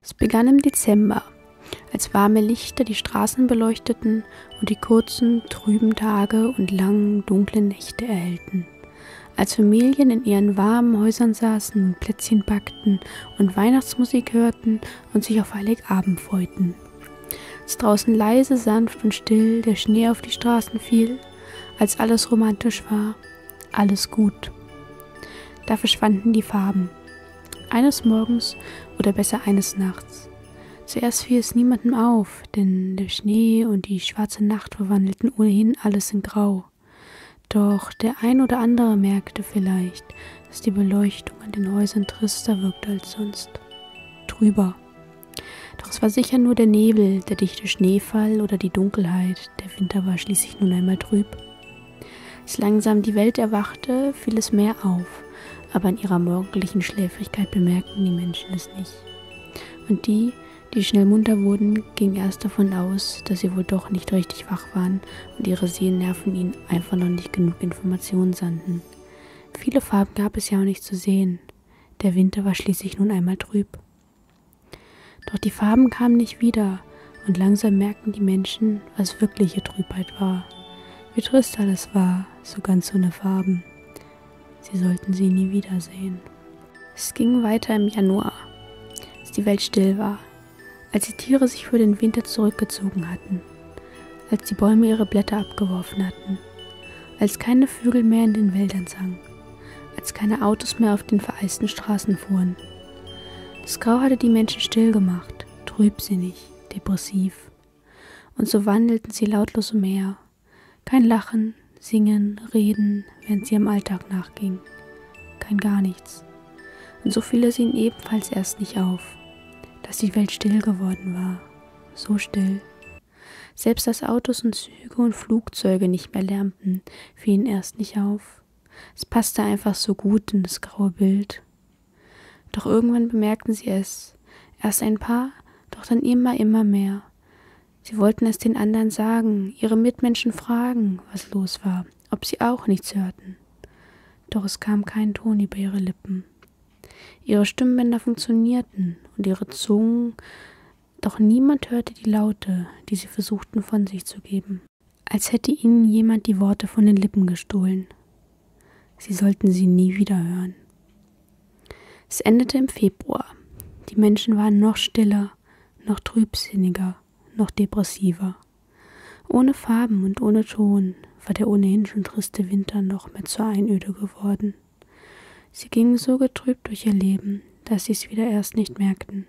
Es begann im Dezember, als warme Lichter die Straßen beleuchteten und die kurzen, trüben Tage und langen, dunklen Nächte erhellten. Als Familien in ihren warmen Häusern saßen und Plätzchen backten und Weihnachtsmusik hörten und sich auf Heiligabend freuten. Als draußen leise, sanft und still der Schnee auf die Straßen fiel, als alles romantisch war, alles gut. Da verschwanden die Farben. Eines Morgens oder besser eines Nachts. Zuerst fiel es niemandem auf, denn der Schnee und die schwarze Nacht verwandelten ohnehin alles in Grau. Doch der ein oder andere merkte vielleicht, dass die Beleuchtung an den Häusern trister wirkte als sonst. Trüber. Doch es war sicher nur der Nebel, der dichte Schneefall oder die Dunkelheit. Der Winter war schließlich nun einmal trüb. Als langsam die Welt erwachte, fiel es mehr auf, aber in ihrer morgendlichen Schläfrigkeit bemerkten die Menschen es nicht. Und die schnell munter wurden, gingen erst davon aus, dass sie wohl doch nicht richtig wach waren und ihre Seelennerven ihnen einfach noch nicht genug Informationen sandten. Viele Farben gab es ja auch nicht zu sehen. Der Winter war schließlich nun einmal trüb. Doch die Farben kamen nicht wieder und langsam merkten die Menschen, was wirkliche Trübheit war. Wie trist alles war, so ganz ohne Farben. Sie sollten sie nie wiedersehen. Es ging weiter im Januar, als die Welt still war, als die Tiere sich für den Winter zurückgezogen hatten, als die Bäume ihre Blätter abgeworfen hatten, als keine Vögel mehr in den Wäldern sangen, als keine Autos mehr auf den vereisten Straßen fuhren. Das Grau hatte die Menschen still gemacht, trübsinnig, depressiv. Und so wandelten sie lautlos umher. Kein Lachen, Singen, Reden, während sie am Alltag nachgingen. Kein gar nichts. Und so fiel es ihnen ebenfalls erst nicht auf, dass die Welt still geworden war. So still. Selbst dass Autos und Züge und Flugzeuge nicht mehr lärmten, fiel ihnen erst nicht auf. Es passte einfach so gut in das graue Bild. Doch irgendwann bemerkten sie es. Erst ein paar, doch dann immer mehr. Sie wollten es den anderen sagen, ihre Mitmenschen fragen, was los war, ob sie auch nichts hörten. Doch es kam kein Ton über ihre Lippen. Ihre Stimmbänder funktionierten und ihre Zungen, doch niemand hörte die Laute, die sie versuchten von sich zu geben. Als hätte ihnen jemand die Worte von den Lippen gestohlen. Sie sollten sie nie wieder hören. Es endete im Februar. Die Menschen waren noch stiller, noch trübsinniger, noch depressiver. Ohne Farben und ohne Ton war der ohnehin schon triste Winter noch mehr zur Einöde geworden. Sie gingen so getrübt durch ihr Leben, dass sie es wieder erst nicht merkten.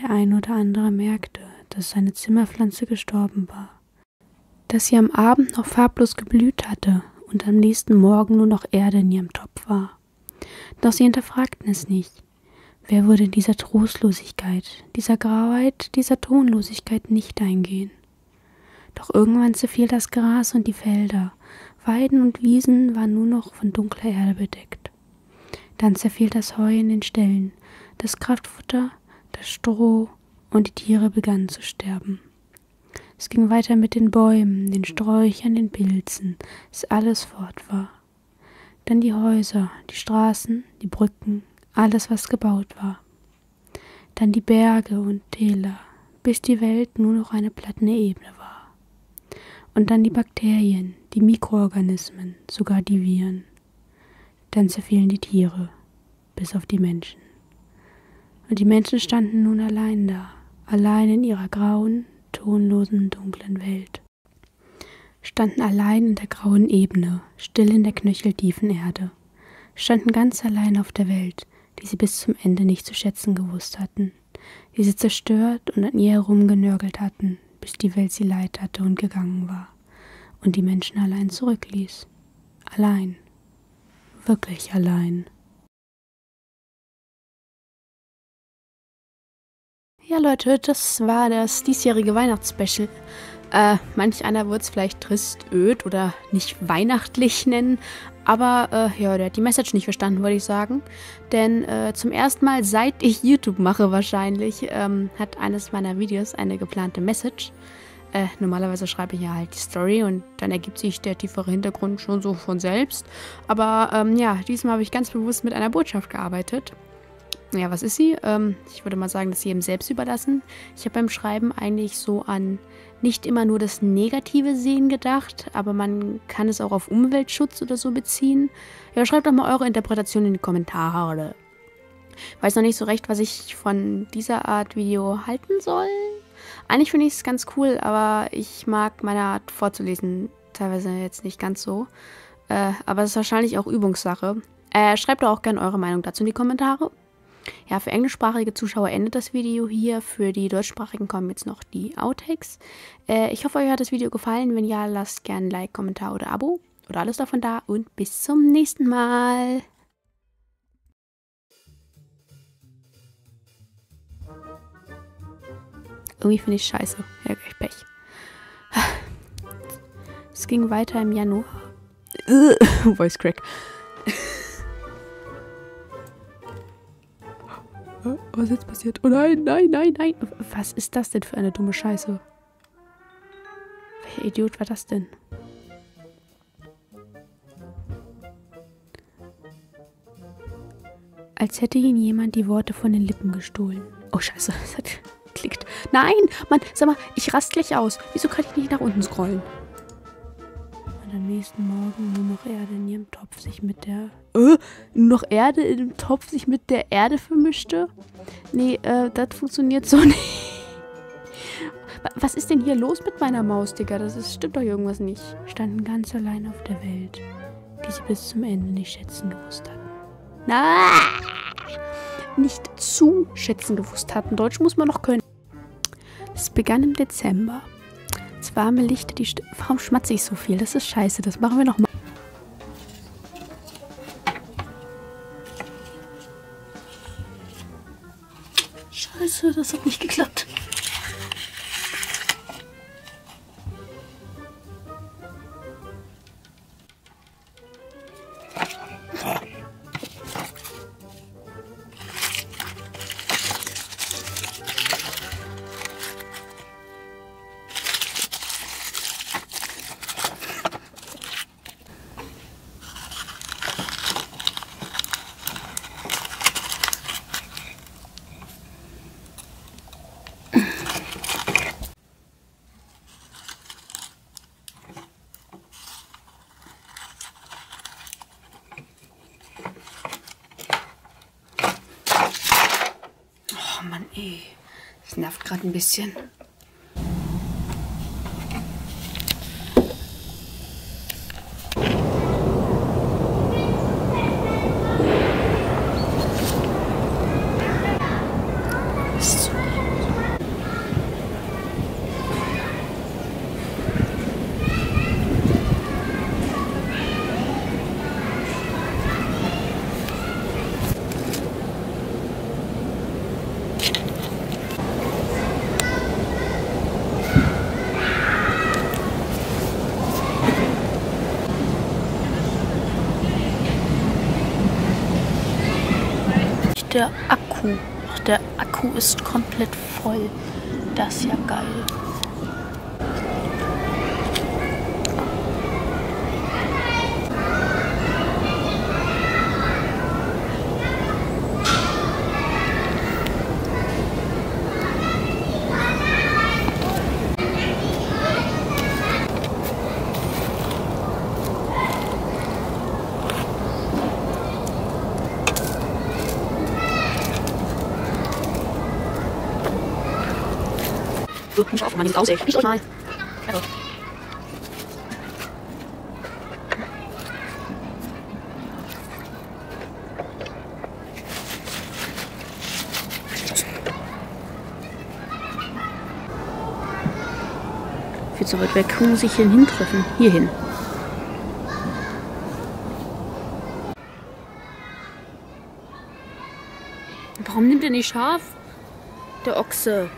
Der ein oder andere merkte, dass seine Zimmerpflanze gestorben war, dass sie am Abend noch farblos geblüht hatte und am nächsten Morgen nur noch Erde in ihrem Topf war. Doch sie hinterfragten es nicht. Wer würde in dieser Trostlosigkeit, dieser Grauheit, dieser Tonlosigkeit nicht eingehen? Doch irgendwann zerfiel das Gras und die Felder, Weiden und Wiesen waren nur noch von dunkler Erde bedeckt. Dann zerfiel das Heu in den Ställen, das Kraftfutter, das Stroh und die Tiere begannen zu sterben. Es ging weiter mit den Bäumen, den Sträuchern, den Pilzen, bis alles fort war. Dann die Häuser, die Straßen, die Brücken, alles, was gebaut war. Dann die Berge und Täler, bis die Welt nur noch eine platte Ebene war. Und dann die Bakterien, die Mikroorganismen, sogar die Viren. Dann zerfielen die Tiere, bis auf die Menschen. Und die Menschen standen nun allein da, allein in ihrer grauen, tonlosen, dunklen Welt. Standen allein in der grauen Ebene, still in der knöcheltiefen Erde. Standen ganz allein auf der Welt, die sie bis zum Ende nicht zu schätzen gewusst hatten, die sie zerstört und an ihr herumgenörgelt hatten, bis die Welt sie leid hatte und gegangen war und die Menschen allein zurückließ. Allein. Wirklich allein. Ja Leute, das war das diesjährige Weihnachtsspecial. Manch einer wird es vielleicht trist, öd oder nicht weihnachtlich nennen, aber der hat die Message nicht verstanden, würde ich sagen. Denn zum ersten Mal, seit ich YouTube mache wahrscheinlich, hat eines meiner Videos eine geplante Message. Normalerweise schreibe ich ja halt die Story und dann ergibt sich der tiefere Hintergrund schon so von selbst. Aber diesmal habe ich ganz bewusst mit einer Botschaft gearbeitet. Ja, was ist sie? Ich würde mal sagen, dass sie jedem selbst überlassen. Ich habe beim Schreiben eigentlich so an nicht immer nur das negative Sehen gedacht, aber man kann es auch auf Umweltschutz oder so beziehen. Ja, schreibt doch mal eure Interpretation in die Kommentare. Weiß noch nicht so recht, was ich von dieser Art Video halten soll. Eigentlich finde ich es ganz cool, aber ich mag meine Art vorzulesen teilweise jetzt nicht ganz so. Aber es ist wahrscheinlich auch Übungssache. Schreibt doch auch gerne eure Meinung dazu in die Kommentare. Ja, für englischsprachige Zuschauer endet das Video hier. Für die deutschsprachigen kommen jetzt noch die Outtakes. Ich hoffe, euch hat das Video gefallen. Wenn ja, lasst gerne ein Like, Kommentar oder Abo oder alles davon da. Und bis zum nächsten Mal. Irgendwie finde ich scheiße. Ja, gleich Pech. Es ging weiter im Januar. Voice Crack. Was ist jetzt passiert? Oh nein, nein, nein, nein. Was ist das denn für eine dumme Scheiße? Welcher Idiot war das denn? Als hätte ihn jemand die Worte von den Lippen gestohlen. Oh scheiße, das hat geklickt. Nein, Mann, sag mal, ich rast gleich aus. Wieso kann ich nicht nach unten scrollen? Und am nächsten Morgen nur noch Erde in ihrem Topf sich mit der... noch Erde in dem Topf sich mit der Erde vermischte? Nee, das funktioniert so nicht. Was ist denn hier los mit meiner Maus, Digga? Stimmt doch irgendwas nicht. Standen ganz allein auf der Welt, die sie bis zum Ende nicht schätzen gewusst hatten. Na, nicht zu schätzen gewusst hatten. Deutsch muss man noch können. Es begann im Dezember. Das warme Licht, warum schmatze ich so viel? Das ist scheiße, das machen wir nochmal. Scheiße, das hat nicht geklappt. Oh Mann, ey. Das nervt gerade ein bisschen. Der Akku. Der Akku ist komplett voll. Das ist ja geil. Muss auf, man nimmt raus, ey. Nicht euch mal. Also. Viel zu weit weg. Wo muss ich denn hintreffen? Hier hin. Warum nimmt er nicht scharf? Der Ochse.